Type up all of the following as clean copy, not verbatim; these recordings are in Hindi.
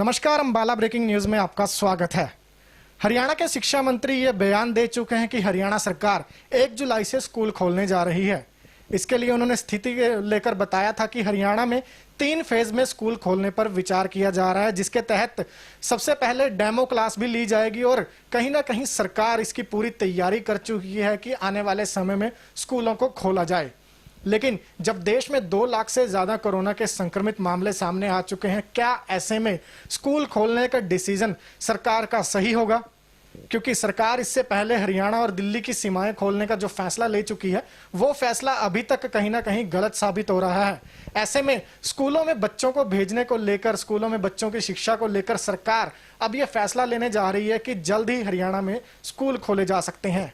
नमस्कार, अंबाला ब्रेकिंग न्यूज में आपका स्वागत है। हरियाणा के शिक्षा मंत्री ये बयान दे चुके हैं कि हरियाणा सरकार 1 जुलाई से स्कूल खोलने जा रही है। इसके लिए उन्होंने स्थिति के लेकर बताया था कि हरियाणा में 3 फेज में स्कूल खोलने पर विचार किया जा रहा है, जिसके तहत सबसे पहले डेमो क्लास भी ली जाएगी और कहीं ना कहीं सरकार इसकी पूरी तैयारी कर चुकी है कि आने वाले समय में स्कूलों को खोला जाए। लेकिन जब देश में 2 लाख से ज्यादा कोरोना के संक्रमित मामले सामने आ चुके हैं, क्या ऐसे में स्कूल खोलने का डिसीजन सरकार का सही होगा? क्योंकि सरकार इससे पहले हरियाणा और दिल्ली की सीमाएं खोलने का जो फैसला ले चुकी है, वो फैसला अभी तक कहीं ना कहीं गलत साबित हो रहा है। ऐसे में स्कूलों में बच्चों को भेजने को लेकर, स्कूलों में बच्चों की शिक्षा को लेकर सरकार अब यह फैसला लेने जा रही है कि जल्द ही हरियाणा में स्कूल खोले जा सकते हैं।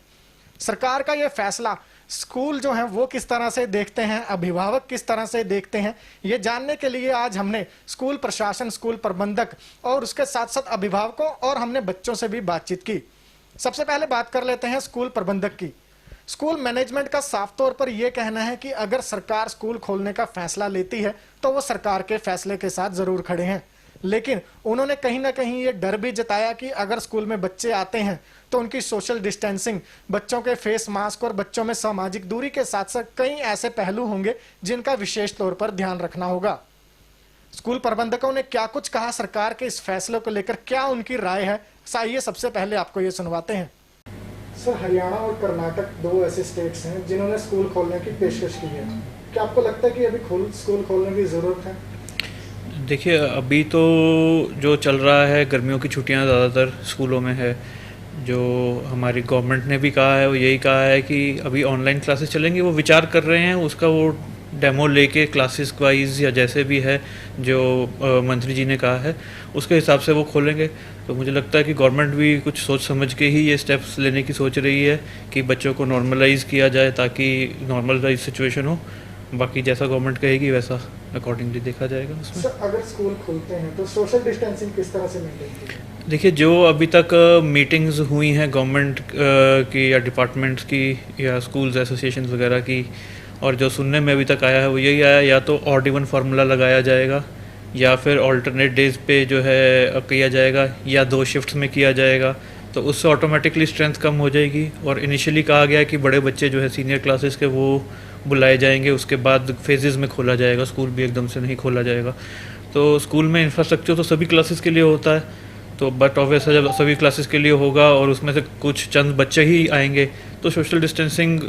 सरकार का यह फैसला स्कूल जो है वो किस तरह से देखते हैं, अभिभावक किस तरह से देखते हैं, ये जानने के लिए आज हमने स्कूल प्रशासन, स्कूल प्रबंधक और उसके साथ साथ अभिभावकों और हमने बच्चों से भी बातचीत की। सबसे पहले बात कर लेते हैं स्कूल प्रबंधक की। स्कूल मैनेजमेंट का साफ तौर पर यह कहना है कि अगर सरकार स्कूल खोलने का फैसला लेती है तो वो सरकार के फैसले के साथ जरूर खड़े हैं, लेकिन उन्होंने कहीं ना कहीं ये डर भी जताया कि अगर स्कूल में बच्चे आते हैं तो उनकी सोशल डिस्टेंसिंग, बच्चों के फेस मास्क और बच्चों में सामाजिक दूरी के साथ साथ कई ऐसे पहलू होंगे जिनका विशेष तौर पर ध्यान रखना होगा। स्कूल प्रबंधकों ने क्या कुछ कहा सरकार के इस फैसले को लेकर, क्या उनकी राय है, आइए सबसे पहले आपको ये सुनवाते हैं। सर, हरियाणा और कर्नाटक 2 ऐसे स्टेट्स हैं जिन्होंने स्कूल खोलने की पेशकश की है। क्या आपको लगता है कि अभी स्कूल खोलने की जरूरत है? देखिए, अभी तो जो चल रहा है, गर्मियों की छुट्टियां ज़्यादातर स्कूलों में है। जो हमारी गवर्नमेंट ने भी कहा है वो यही कहा है कि अभी ऑनलाइन क्लासेस चलेंगी। वो विचार कर रहे हैं उसका, वो डेमो लेके क्लासेस वाइज या जैसे भी है जो मंत्री जी ने कहा है उसके हिसाब से वो खोलेंगे। तो मुझे लगता है कि गवर्नमेंट भी कुछ सोच समझ के ही ये स्टेप्स लेने की सोच रही है कि बच्चों को नॉर्मलाइज किया जाए ताकि नॉर्मलाइज सिचुएशन हो। बाकी जैसा गवर्नमेंट कहेगी वैसा अकॉर्डिंगली देखा जाएगा उसमें। सर, अगर स्कूल खुलते हैं तो सोशल डिस्टेंसिंग किस तरह से मेंटेन की? देखिए, जो अभी तक मीटिंग्स हुई हैं गवर्नमेंट की या डिपार्टमेंट्स की या स्कूल्स एसोसिएशंस वगैरह की, और जो सुनने में अभी तक आया है वो यही आया, या तो ऑड इवन फार्मूला लगाया जाएगा या फिर ऑल्टरनेट डेज पे जो है किया जाएगा या 2 शिफ्ट्स में किया जाएगा। तो उससे ऑटोमेटिकली स्ट्रेंथ कम हो जाएगी। और इनिशियली कहा गया है कि बड़े बच्चे जो है सीनियर क्लासेस के वो बुलाए जाएंगे, उसके बाद फेजेस में खोला जाएगा, स्कूल भी एकदम से नहीं खोला जाएगा। तो स्कूल में इंफ्रास्ट्रक्चर तो सभी क्लासेस के लिए होता है, तो बट ऑब्वियस है जब सभी क्लासेस के लिए होगा और उसमें से कुछ चंद बच्चे ही आएंगे तो सोशल डिस्टेंसिंग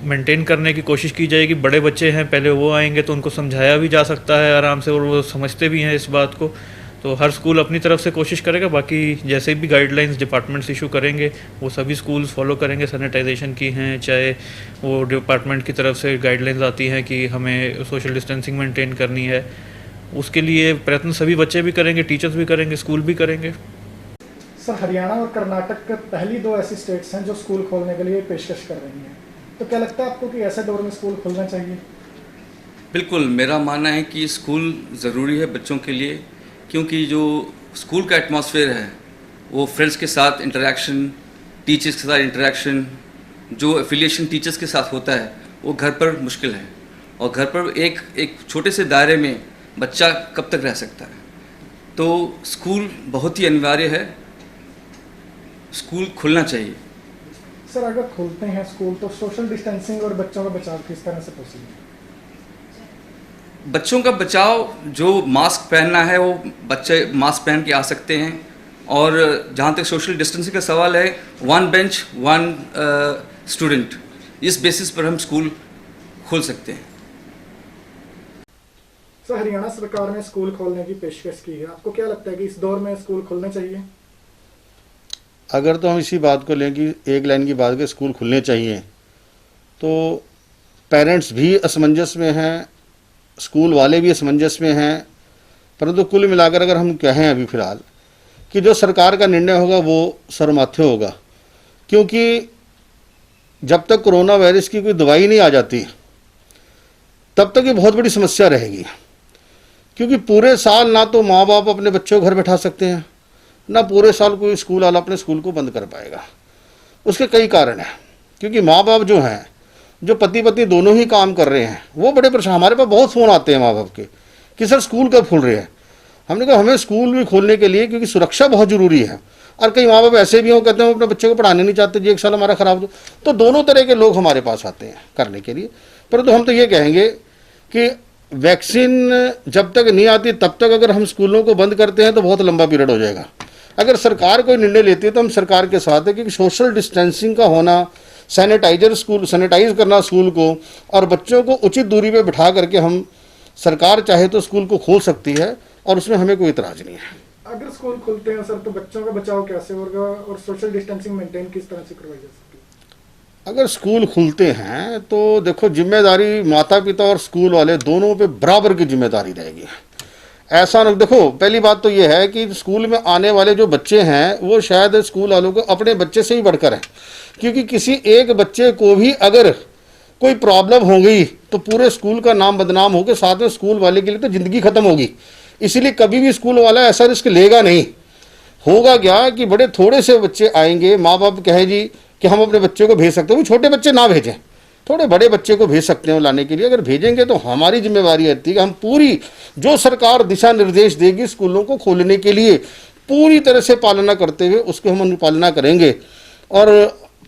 मेंटेन करने की कोशिश की जाएगी। बड़े बच्चे हैं, पहले वो आएंगे तो उनको समझाया भी जा सकता है आराम से और वो समझते भी हैं इस बात को। तो हर स्कूल अपनी तरफ से कोशिश करेगा। बाकी जैसे भी गाइडलाइंस डिपार्टमेंट्स इशू करेंगे वो सभी स्कूल्स फॉलो करेंगे। सैनिटाइजेशन की हैं, चाहे वो डिपार्टमेंट की तरफ से गाइडलाइंस आती हैं कि हमें सोशल डिस्टेंसिंग मेंटेन करनी है, उसके लिए प्रयत्न सभी बच्चे भी करेंगे, टीचर्स भी करेंगे, स्कूल भी करेंगे। सर, हरियाणा और कर्नाटक पहली 2 ऐसी स्टेट्स हैं जो स्कूल खोलने के लिए पेशकश कर रही हैं, तो क्या लगता है आपको कि ऐसे दौर में स्कूल खुलना चाहिए? बिल्कुल, मेरा मानना है कि स्कूल ज़रूरी है बच्चों के लिए, क्योंकि जो स्कूल का एटमॉस्फेयर है वो फ्रेंड्स के साथ इंटरेक्शन, टीचर्स के साथ इंटरेक्शन, जो एफिलिएशन टीचर्स के साथ होता है वो घर पर मुश्किल है। और घर पर एक छोटे से दायरे में बच्चा कब तक रह सकता है। तो स्कूल बहुत ही अनिवार्य है, स्कूल खुलना चाहिए। सर, अगर खुलते हैं स्कूल तो सोशल डिस्टेंसिंग और बच्चों का बचाव किस तरह से पॉसिबल है? बच्चों का बचाव, जो मास्क पहनना है वो बच्चे मास्क पहन के आ सकते हैं। और जहाँ तक सोशल डिस्टेंसिंग का सवाल है, 1 बेंच 1 स्टूडेंट, इस बेसिस पर हम स्कूल खोल सकते हैं। सर, हरियाणा सरकार ने स्कूल खोलने की पेशकश की है, आपको क्या लगता है कि इस दौर में स्कूल खुलने चाहिए? अगर तो हम इसी बात को लें कि एक लाइन की बात के स्कूल खुलने चाहिए, तो पेरेंट्स भी असमंजस में हैं, स्कूल वाले भी असमंजस में हैं। परंतु कुल मिलाकर अगर हम कहें अभी फ़िलहाल कि जो सरकार का निर्णय होगा वो सर्वमान्य होगा, क्योंकि जब तक कोरोना वायरस की कोई दवाई नहीं आ जाती तब तक ये बहुत बड़ी समस्या रहेगी। क्योंकि पूरे साल ना तो माँ बाप अपने बच्चों को घर बैठा सकते हैं, ना पूरे साल कोई स्कूल वाला अपने स्कूल को बंद कर पाएगा। उसके कई कारण हैं, क्योंकि माँ बाप जो हैं, जो पति पत्नी दोनों ही काम कर रहे हैं, वो बड़े परेशान। हमारे पास बहुत फ़ोन आते हैं माँ बाप के कि सर स्कूल कब खुल रहे हैं। हमने कहा हमें स्कूल भी खोलने के लिए, क्योंकि सुरक्षा बहुत ज़रूरी है। और कई माँ बाप ऐसे भी हों, कहते हैं हम अपने बच्चे को पढ़ाने नहीं चाहते जी, एक साल हमारा ख़राब हो। तो दोनों तरह के लोग हमारे पास आते हैं करने के लिए। परंतु हम तो ये कहेंगे कि वैक्सीन जब तक नहीं आती तब तक अगर हम स्कूलों को बंद करते हैं तो बहुत लंबा पीरियड हो जाएगा। अगर सरकार कोई निर्णय लेती है तो हम सरकार के साथ है, क्योंकि सोशल डिस्टेंसिंग का होना, सैनिटाइज करना स्कूल को, और बच्चों को उचित दूरी पे बिठा करके हम, सरकार चाहे तो स्कूल को खोल सकती है और उसमें हमें कोई इतराज़ नहीं है। अगर स्कूल खुलते हैं सर तो बच्चों का बचाव कैसे होगा और सोशल डिस्टेंसिंग मेंटेन किस तरह से करवाई जा सकती है? अगर स्कूल खुलते हैं तो देखो, जिम्मेदारी माता पिता और स्कूल वाले दोनों पे बराबर की जिम्मेदारी रहेगी। ऐसा न, देखो पहली बात तो ये है कि स्कूल में आने वाले जो बच्चे हैं वो शायद स्कूल वालों को अपने बच्चे से ही बढ़कर हैं, क्योंकि किसी एक बच्चे को भी अगर कोई प्रॉब्लम हो गई तो पूरे स्कूल का नाम बदनाम होकर साथ में स्कूल वाले के लिए तो ज़िंदगी ख़त्म होगी। इसीलिए कभी भी स्कूल वाला ऐसा रिस्क लेगा नहीं। होगा क्या कि बड़े थोड़े से बच्चे आएंगे, माँ बाप कहे जी कि हम अपने बच्चे को भेज सकते हैं, वो छोटे बच्चे ना भेजें, थोड़े बड़े बच्चे को भेज सकते हैं लाने के लिए। अगर भेजेंगे तो हमारी जिम्मेवारी रहती है कि हम पूरी जो सरकार दिशा निर्देश देगी स्कूलों को खोलने के लिए पूरी तरह से पालना करते हुए उसको हम अनुपालना करेंगे। और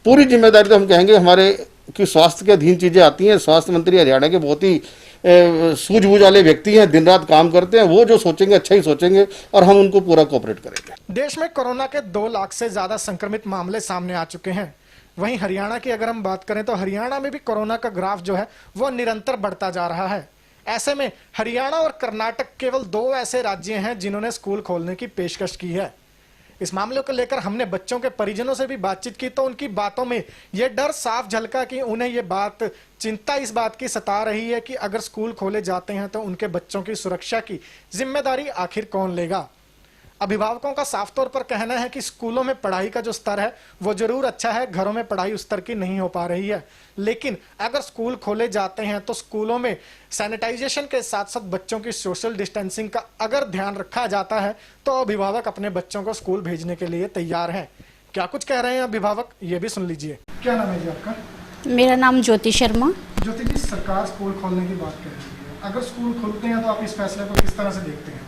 पूरी जिम्मेदारी तो हम कहेंगे हमारे कि स्वास्थ्य के अधीन चीज़ें आती हैं। स्वास्थ्य मंत्री हरियाणा के बहुत ही सूझबूझ वाले व्यक्ति हैं, दिन रात काम करते हैं, वो जो सोचेंगे अच्छा ही सोचेंगे और हम उनको पूरा कोऑपरेट करेंगे। देश में कोरोना के 2 लाख से ज्यादा संक्रमित मामले सामने आ चुके हैं। वहीं हरियाणा की अगर हम बात करें तो हरियाणा में भी कोरोना का ग्राफ जो है वो निरंतर बढ़ता जा रहा है। ऐसे में हरियाणा और कर्नाटक केवल 2 ऐसे राज्य हैं जिन्होंने स्कूल खोलने की पेशकश की है। इस मामले को लेकर हमने बच्चों के परिजनों से भी बातचीत की तो उनकी बातों में यह डर साफ झलका कि उन्हें यह बात, चिंता इस बात की सता रही है कि अगर स्कूल खोले जाते हैं तो उनके बच्चों की सुरक्षा की जिम्मेदारी आखिर कौन लेगा। अभिभावकों का साफ तौर पर कहना है कि स्कूलों में पढ़ाई का जो स्तर है वो जरूर अच्छा है, घरों में पढ़ाई उस स्तर की नहीं हो पा रही है, लेकिन अगर स्कूल खोले जाते हैं तो स्कूलों में सैनिटाइजेशन के साथ साथ बच्चों की सोशल डिस्टेंसिंग का अगर ध्यान रखा जाता है तो अभिभावक अपने बच्चों को स्कूल भेजने के लिए तैयार हैं। क्या कुछ कह रहे हैं अभिभावक, ये भी सुन लीजिए। क्या नाम है जी आपका? मेरा नाम ज्योति शर्मा। ज्योति जी, सरकार स्कूल खोलने की बात कर रही है, अगर स्कूल खुलते हैं तो आप इस फैसले को किस तरह से देखते हैं?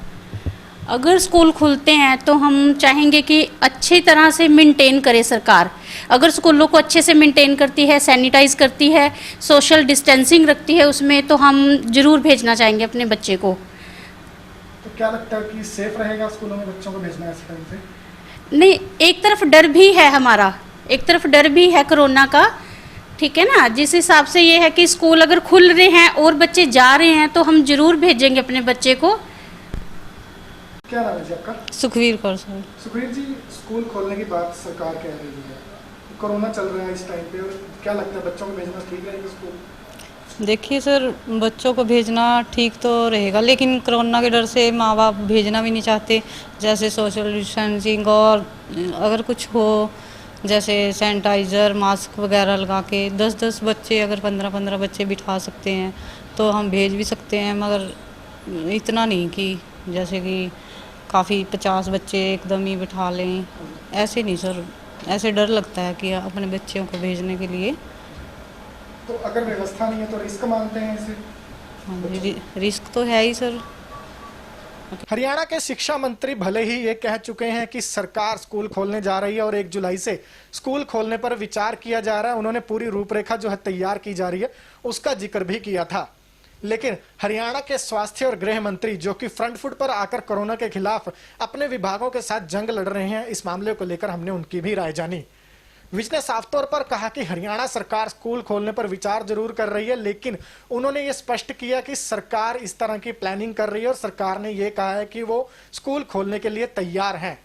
अगर स्कूल खुलते हैं तो हम चाहेंगे कि अच्छी तरह से मेंटेन करे सरकार। अगर स्कूलों को अच्छे से मेंटेन करती है, सैनिटाइज करती है, सोशल डिस्टेंसिंग रखती है उसमें, तो हम ज़रूर भेजना चाहेंगे अपने बच्चे को। तो क्या लगता है कि सेफ रहेगा स्कूलों में बच्चों को भेजना इस टाइम पे? नहीं, एक तरफ डर भी है हमारा, एक तरफ डर भी है कोरोना का, ठीक है ना। जिस हिसाब से ये है कि स्कूल अगर खुल रहे हैं और बच्चे जा रहे हैं तो हम ज़रूर भेजेंगे अपने बच्चे को। क्या नाम है जी आपका? सुखवीर कौर सर। सुखवीर जी, स्कूल खोलने की बात सरकार कह रही है, कोरोना चल रहा है इस टाइम पे, और क्या लगता है बच्चों को भेजना ठीक रहेगा स्कूल? देखिए सर, बच्चों को भेजना ठीक तो रहेगा, लेकिन कोरोना के डर से माँ बाप भेजना भी नहीं चाहते। जैसे सोशल डिस्टेंसिंग और अगर कुछ हो, जैसे सैनिटाइज़र, मास्क वगैरह लगा के 10-10 बच्चे, अगर 15-15 बच्चे बिठा सकते हैं तो हम भेज भी सकते हैं, मगर इतना नहीं कि जैसे कि काफ़ी 50 बच्चे एकदम ही बिठा लें, ऐसे नहीं सर। ऐसे डर लगता है कि अपने बच्चों को भेजने के लिए। तो अगर व्यवस्था नहीं है तो रिस्क मानते हैं इसे? हाँ, रिस्क तो है ही सर। हरियाणा के शिक्षा मंत्री भले ही ये कह चुके हैं कि सरकार स्कूल खोलने जा रही है और 1 जुलाई से स्कूल खोलने पर विचार किया जा रहा है, उन्होंने पूरी रूपरेखा जो है तैयार की जा रही है उसका जिक्र भी किया था, लेकिन हरियाणा के स्वास्थ्य और गृह मंत्री जो कि फ्रंट फुट पर आकर कोरोना के खिलाफ अपने विभागों के साथ जंग लड़ रहे हैं, इस मामले को लेकर हमने उनकी भी राय जानी। विज ने साफ तौर पर कहा कि हरियाणा सरकार स्कूल खोलने पर विचार जरूर कर रही है, लेकिन उन्होंने ये स्पष्ट किया कि सरकार इस तरह की प्लानिंग कर रही है और सरकार ने ये कहा है कि वो स्कूल खोलने के लिए तैयार हैं।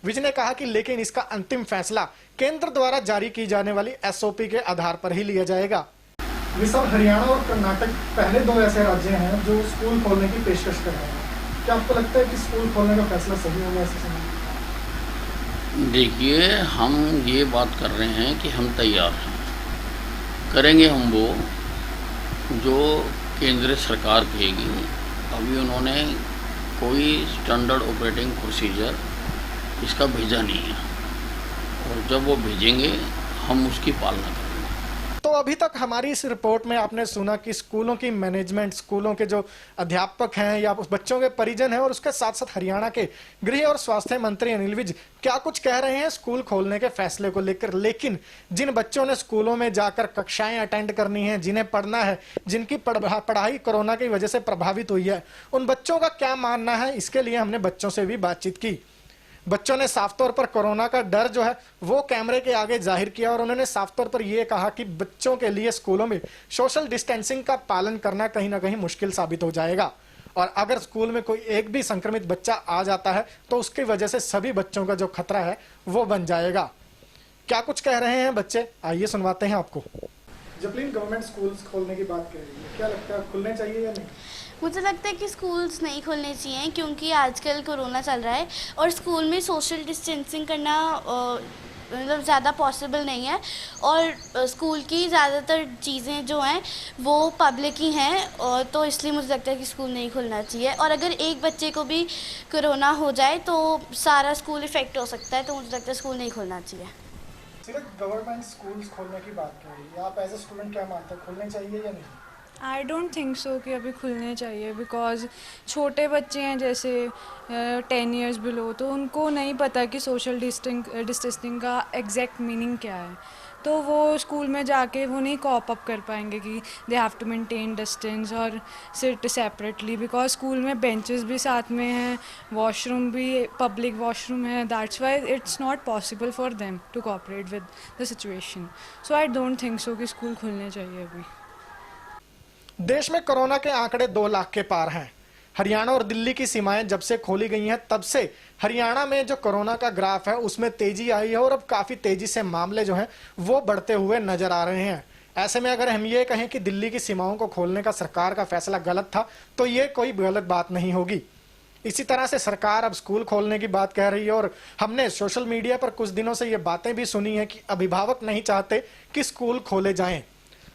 विज ने कहा कि लेकिन इसका अंतिम फैसला केंद्र द्वारा जारी की जाने वाली SOP के आधार पर ही लिया जाएगा। सब हरियाणा और कर्नाटक पहले 2 ऐसे राज्य हैं जो स्कूल खोलने की पेशकश कर रहे हैं। क्या आपको लगता है कि स्कूल खोलने का फैसला सही होगा ऐसे समय? देखिए, हम ये बात कर रहे हैं कि हम तैयार हैं, करेंगे हम वो जो केंद्र सरकार कहेगी। अभी उन्होंने कोई स्टैंडर्ड ऑपरेटिंग प्रोसीजर इसका भेजा नहीं है, और जब वो भेजेंगे हम उसकी पालना करेंगे। तो अभी तक हमारी इस रिपोर्ट में आपने सुना कि स्कूलों की मैनेजमेंट, स्कूलों के जो अध्यापक हैं या उस बच्चों के परिजन हैं, और उसके साथ साथ हरियाणा के गृह और स्वास्थ्य मंत्री अनिल विज क्या कुछ कह रहे हैं स्कूल खोलने के फैसले को लेकर। लेकिन जिन बच्चों ने स्कूलों में जाकर कक्षाएं अटेंड करनी है, जिन्हें पढ़ना है, जिनकी पढ़ाई कोरोना की वजह से प्रभावित हुई है, उन बच्चों का क्या मानना है, इसके लिए हमने बच्चों से भी बातचीत की। बच्चों ने साफ तौर पर कोरोना का डर जो है वो कैमरे के आगे जाहिर किया, और उन्होंने साफ तौर पर यह कहा कि बच्चों के लिए स्कूलों में सोशल डिस्टेंसिंग का पालन करना कहीं ना कहीं मुश्किल साबित हो जाएगा, और अगर स्कूल में कोई एक भी संक्रमित बच्चा आ जाता है तो उसकी वजह से सभी बच्चों का जो खतरा है वो बन जाएगा। क्या कुछ कह रहे हैं बच्चे, आइए सुनवाते हैं आपको। जबलिन गवर्नमेंट स्कूल्स खोलने की बात कह रही है, क्या लगता है खुलने चाहिए या नहीं? मुझे लगता है कि स्कूल्स नहीं खोलने चाहिए, क्योंकि आजकल कोरोना चल रहा है और स्कूल में सोशल डिस्टेंसिंग करना मतलब ज़्यादा पॉसिबल नहीं है, और स्कूल की ज़्यादातर चीज़ें जो हैं वो पब्लिक ही हैं, और तो इसलिए मुझे लगता है कि स्कूल नहीं खुलना चाहिए। और अगर एक बच्चे को भी कोरोना हो जाए तो सारा स्कूल इफ़ेक्ट हो सकता है, तो मुझे लगता है स्कूल नहीं खोलना चाहिए। सिर्फ गवर्नमेंट स्कूल्स खोलने की बात कर रही है, आप एज ए स्टूडेंट क्या मानते हैं, खुलने चाहिए या नहीं? आई डोंट थिंक सो कि अभी खुलने चाहिए, बिकॉज छोटे बच्चे हैं जैसे 10 ईयर्स बिलो, तो उनको नहीं पता कि सोशल डिस्टेंसिंग का एग्जैक्ट मीनिंग क्या है, तो वो स्कूल में जाके वो नहीं कॉप अप कर पाएंगे कि they have to maintain distance और सिट सेपरेटली, बिकॉज स्कूल में बेंचेस भी साथ में हैं, वॉशरूम भी पब्लिक वॉशरूम है, that's why it's not possible for them to cooperate with the situation. So I don't think so कि स्कूल खुलने चाहिए अभी। देश में कोरोना के आंकड़े 2 लाख के पार हैं। हरियाणा और दिल्ली की सीमाएं जब से खोली गई हैं तब से हरियाणा में जो कोरोना का ग्राफ है उसमें तेजी आई है, और अब काफी तेजी से मामले जो हैं वो बढ़ते हुए नजर आ रहे हैं। ऐसे में अगर हम ये कहें कि दिल्ली की सीमाओं को खोलने का सरकार का फैसला गलत था, तो ये कोई गलत बात नहीं होगी। इसी तरह से सरकार अब स्कूल खोलने की बात कह रही है, और हमने सोशल मीडिया पर कुछ दिनों से ये बातें भी सुनी है कि अभिभावक नहीं चाहते कि स्कूल खोले जाएं।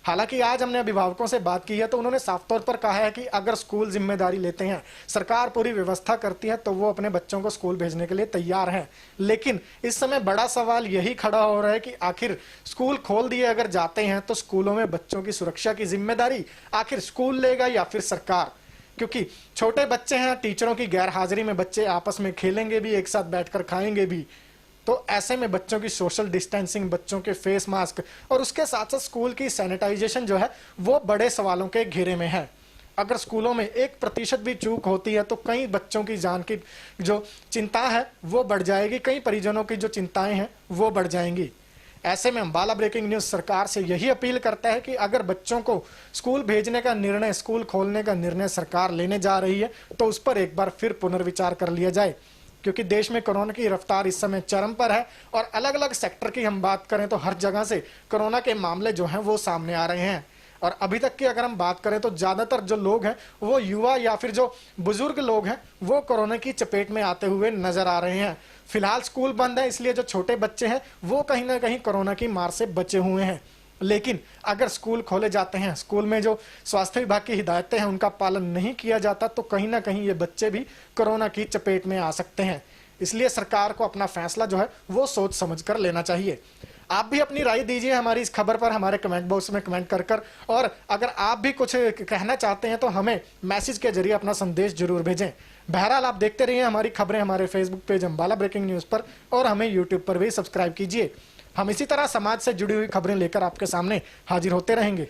हालांकि आज हमने अभिभावकों से बात की है तो उन्होंने साफ तौर पर कहा है कि अगर स्कूल जिम्मेदारी लेते हैं, सरकार पूरी व्यवस्था करती है, तो वो अपने बच्चों को स्कूल भेजने के लिए तैयार हैं। लेकिन इस समय बड़ा सवाल यही खड़ा हो रहा है कि आखिर स्कूल खोल दिए अगर जाते हैं तो स्कूलों में बच्चों की सुरक्षा की जिम्मेदारी आखिर स्कूल लेगा या फिर सरकार? क्योंकि छोटे बच्चे हैं, टीचरों की गैर हाजिरी में बच्चे आपस में खेलेंगे भी, एक साथ बैठकर खाएंगे भी, तो ऐसे में बच्चों की सोशल डिस्टेंसिंग, बच्चों के फेस मास्क और उसके साथ साथ स्कूल की सैनिटाइजेशन जो है वो बड़े सवालों के घेरे में है। अगर स्कूलों में 1% भी चूक होती है तो कई बच्चों की जान की जो चिंता है वो बढ़ जाएगी, कई परिजनों की जो चिंताएं हैं वो बढ़ जाएंगी। ऐसे में अम्बाला ब्रेकिंग न्यूज सरकार से यही अपील करता है कि अगर बच्चों को स्कूल भेजने का निर्णय, स्कूल खोलने का निर्णय सरकार लेने जा रही है तो उस पर एक बार फिर पुनर्विचार कर लिया जाए, क्योंकि देश में कोरोना की रफ्तार इस समय चरम पर है, और अलग अलग सेक्टर की हम बात करें तो हर जगह से कोरोना के मामले जो हैं वो सामने आ रहे हैं। और अभी तक की अगर हम बात करें तो ज़्यादातर जो लोग हैं वो युवा या फिर जो बुजुर्ग लोग हैं वो कोरोना की चपेट में आते हुए नजर आ रहे हैं। फिलहाल स्कूल बंद है, इसलिए जो छोटे बच्चे हैं वो कहीं ना कहीं कोरोना की मार से बचे हुए हैं। लेकिन अगर स्कूल खोले जाते हैं, स्कूल में जो स्वास्थ्य विभाग की हिदायतें हैं उनका पालन नहीं किया जाता, तो कहीं ना कहीं ये बच्चे भी कोरोना की चपेट में आ सकते हैं। इसलिए सरकार को अपना फैसला जो है वो सोच समझ कर लेना चाहिए। आप भी अपनी राय दीजिए हमारी इस खबर पर हमारे कमेंट बॉक्स में कमेंट कर और अगर आप भी कुछ कहना चाहते हैं तो हमें मैसेज के जरिए अपना संदेश जरूर भेजें। बहरहाल आप देखते रहिए हमारी खबरें हमारे Facebook page Ambala breaking news पर, और हमें यूट्यूब पर भी सब्सक्राइब कीजिए। हम इसी तरह समाज से जुड़ी हुई खबरें लेकर आपके सामने हाजिर होते रहेंगे।